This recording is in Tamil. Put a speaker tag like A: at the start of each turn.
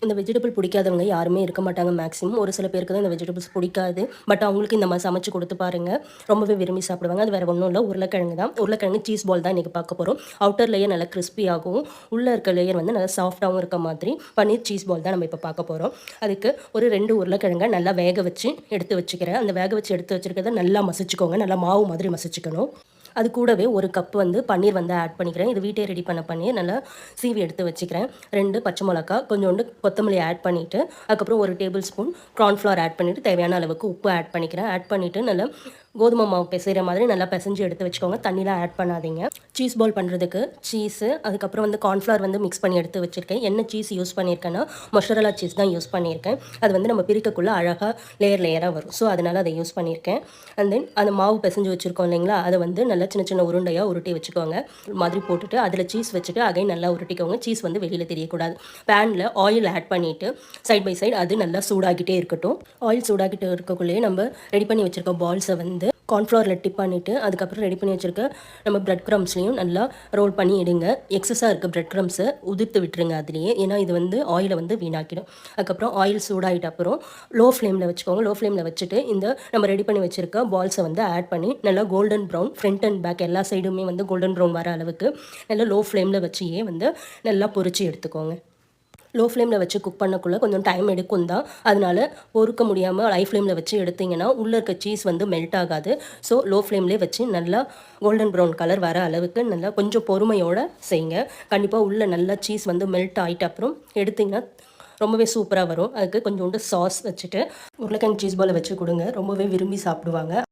A: இந்த வெஜிடபிள் பிடிக்காதவங்க யாருமே இருக்க மாட்டாங்க மேக்ஸிமம். ஒரு சில பேருக்கு தான் இந்த வெஜிடபிள்ஸ் பிடிக்காது. பட் அவங்களுக்கு இந்த மாதிரி சமைச்சு கொடுத்து பாருங்கள், ரொம்பவே விரும்பி சாப்பிடுவாங்க. அது வேறு ஒன்றும் இல்லை, உருளைக்கிழங்கு தான். உருளைக்கிழங்கு சீஸ் பால் தான் இன்றைக்கி பார்க்க போகிறோம். அவுட்டர் லேயர் நல்லா கிறிஸ்பியாகவும் உள்ளே இருக்க லேயர் வந்து நல்லா சாஃப்டாகவும் இருக்க மாதிரி பன்னீர் சீஸ் பால் தான் நம்ம இப்போ பார்க்க போகிறோம். அதுக்கு ஒரு 2 உருளைக்கிழங்கை நல்லா வேக வச்சு எடுத்து வச்சுக்கிறேன். அந்த வேக வச்சு எடுத்து வச்சுருக்கிறத நல்லா மசிச்சுக்கோங்க, நல்லா மாவு மாதிரி மசிச்சுக்கணும். அது கூடவே ஒரு கப் வந்து பன்னீர் வந்து ஆட் பண்ணிக்கிறேன். இது வீட்டே ரெடி பண்ண பன்னீர், நல்லா சீவி எடுத்து வச்சுக்கிறேன். 2 பச்சை மிளகா, கொஞ்சோண்டு கொத்தமல்லி ஆட் பண்ணிவிட்டு, அதுக்கப்புறம் 1 டேபிள் ஸ்பூன் கார்ன்ஃப்ளவர் ஆட் பண்ணிவிட்டு, தேவையான அளவுக்கு உப்பு ஆட் பண்ணிக்கிறேன். ஆட் பண்ணிவிட்டு நல்லா கோதுமை மாவு பிசைகிற மாதிரி நல்லா பிசைஞ்சு எடுத்து வச்சுக்கோங்க. தண்ணிலாம் ஆட் பண்ணாதீங்க. சீஸ் பால் பண்ணுறதுக்கு சீஸு, அதுக்கப்புறம் வந்து கார்ன்ஃப்ளவர் வந்து மிக்ஸ் பண்ணி எடுத்து வச்சுருக்கேன். என்ன சீஸ் யூஸ் பண்ணியிருக்கேன்னா மொசரல்லா சீஸ் தான் யூஸ் பண்ணியிருக்கேன். அது வந்து நம்ம பிரிக்கக்குள்ளே அழகாக லேயராக வரும். ஸோ அதனால் அதை யூஸ் பண்ணியிருக்கேன். அண்ட் தென் அந்த மாவு பிசைஞ்சு வச்சுருக்கோம் இல்லைங்களா, அதை வந்து நல்லா சின்ன சின்ன உருண்டையாக உருட்டி வச்சுக்கோங்க. மாதிரி போட்டுட்டு அதில் சீஸ் வச்சுட்டு அகைன் நல்லா உருட்டிக்கோங்க. சீஸ் வந்து வெளியில் தெரியக்கூடாது. பேனில் ஆயில் ஆட் பண்ணிவிட்டு சைட் பை சைடு அது நல்லா சூடாகிட்டே இருக்கட்டும். ஆயில் சூடாகிட்டு இருக்கக்குள்ளேயே நம்ம ரெடி பண்ணி வச்சுருக்க பால்ஸை வந்து கார்ன்ஃப்ளவரில் டிப் பண்ணிவிட்டு, அதுக்கப்புறம் ரெடி பண்ணி வச்சுருக்க நம்ம பிரெட் க்ரம்ஸ்லையும் நல்லா ரோல் பண்ணி எடுங்க. எக்ஸஸாக இருக்க பிரெட் க்ரம்ஸை உதிர்த்து விட்டுருங்க அதுலேயே, ஏன்னா இது வந்து ஆயிலை வந்து வீணாக்கிடும். அதுக்கப்புறம் ஆயில் சூடாகிட்ட அப்புறம் லோ ஃப்ளேமில் வச்சுக்கோங்க. லோ ஃப்ளேமில் வச்சுட்டு இந்த நம்ம ரெடி பண்ணி வச்சுருக்க பால்ஸை வந்து ஆட் பண்ணி நல்லா golden brown, front and back எல்லா சைடுமே வந்து கோல்டன் ப்ரௌன் வர அளவுக்கு நல்லா லோ ஃப்ளேமில் வச்சியே வந்து நல்லா பொரிச்சு எடுத்துக்கோங்க. லோ ஃப்ளேமில் வச்சு குக் பண்ணக்குள்ளே கொஞ்சம் டைம் எடுக்கும் தான். அதனால் பொறுக்க முடியாமல் ஹை ஃப்ளேமில் வச்சு எடுத்திங்கன்னா உள்ளே இருக்க சீஸ் வந்து மெல்ட் ஆகாது. ஸோ லோ ஃப்ளேம்லேயே வச்சு நல்லா கோல்டன் ப்ரௌன் கலர் வர அளவுக்கு நல்லா கொஞ்சம் பொறுமையோடு செய்யுங்க. கண்டிப்பாக உள்ளே நல்லா சீஸ் வந்து மெல்ட் ஆகிட்ட அப்புறம் எடுத்திங்கன்னா ரொம்பவே சூப்பராக வரும். அதுக்கு கொஞ்சோண்டு சாஸ் வச்சுட்டு உருளைக்கிழங்கு சீஸ் பாலை வச்சு கொடுங்க, ரொம்பவே விரும்பி சாப்பிடுவாங்க.